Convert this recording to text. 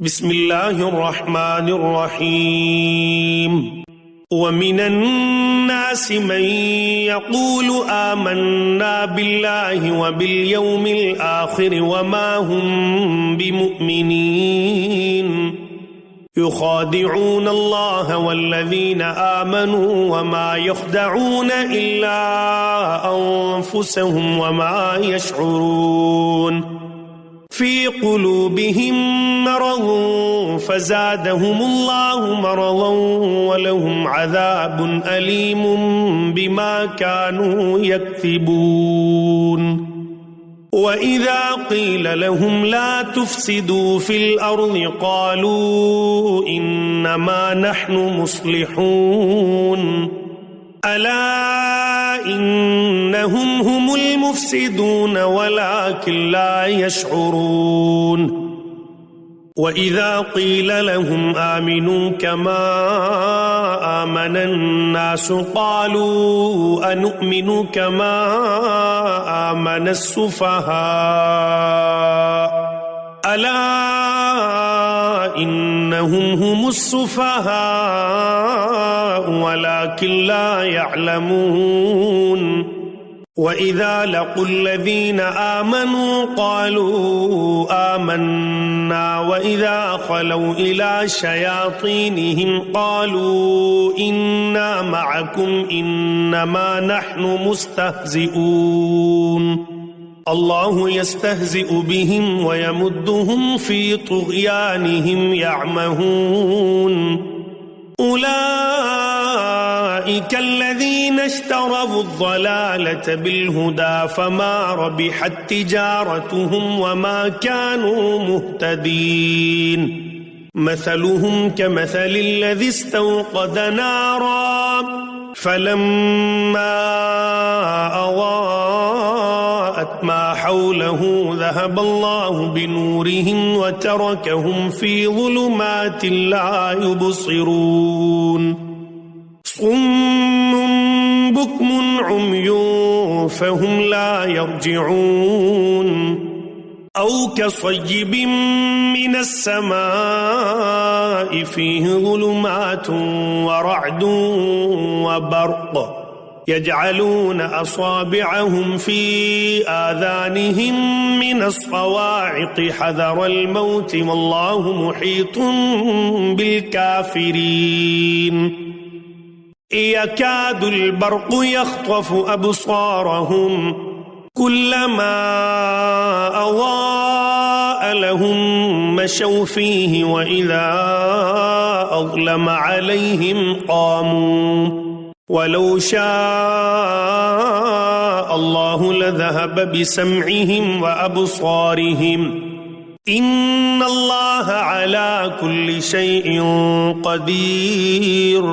बिस्मिल्लाहिर्रहमानिर्रहीम। वमिनन्नास मन यक़ूलु आमन्ना बिल्लाहि व बिल आखिर वमा हुम बिमुमिनीन युखादिऊन अल्लाह वल्लज़ीना आमनू वमा यख़दऊन इल्ला अन्फुसहुम वमा यशऊरून फ़ी क़ुलूबिहिम मरज़ुन फ़ज़ादहुमुल्लाहु मरज़न वलहुम अज़ाबुन अलीमुन बिमा कानू यक्ज़िबून। वइज़ा क़ील लहुम ला तुफ़्सिदू फ़िल अर्ज़ि क़ालू इन्नमा नहनु मुस्लिहून अला इन्नहुम हुमुल मुफ़्सिदून वलाकिन ला यशऊरून। वइज़ा क़ील लहुम आमिनू कमा आमनन्नास क़ालू अनुमिनु कमा आमनस्सुफ़हा अला इन्नहुम हुमुस्सुफ़हा वलाकिन ला यअलमून। वइज़ा लक़ुल्लज़ीना आमनू क़ालू आमन्ना वइज़ा ख़लौ इला शयातीनिहिम क़ालू इन्ना मअकुम इन्नमा नहनु मुस्तहज़िऊन। अल्लाहु यस्तहज़िउ बिहिम व यमुद्दुहुम फ़ी तुग़यानिहिम यअमहून। उलाइका अल्लज़ीना इश्तरवु अज़्ज़लालत बिलहुदा फमा रबिहत तिजारतुहुम वमा कानू मुहतदीन। मसलुहुम कमसलिल्लज़ी इस्तवक़द नारा फलम्मा अज़ाअत मा हौलहु ज़हबल्लाहु बिनूरिहिम वतरकहुम फ़ी ज़ुलुमातिन ला युबसिरून। सुम्मुन बुक्मुन उम्युन फ़हुम ला यरजिऊन। औ कसय्यिबिन मिनस समाइ फ़ीहि ज़ुलुमातुन व रअदुन व बर्क़ यजअलून असाबिअहुम फ़ी आज़ानिहिम मिनस सवाइक़ हज़रल मौत वल्लाहु मुहीतुन बिल काफ़िरीन। यकादुल बर्क़ु यख़्तफ़ु अबसारहुम कुल्लमा अज़ाअ लहुम मशौ फ़ीहि व इज़ा अज़लम अलैहिम क़ामू वलौ शाअ अल्लाहु लज़हब बिसमइहिम व अबसारिहिम इन्नल्लाह अला कुल्लि शैइन क़दीर।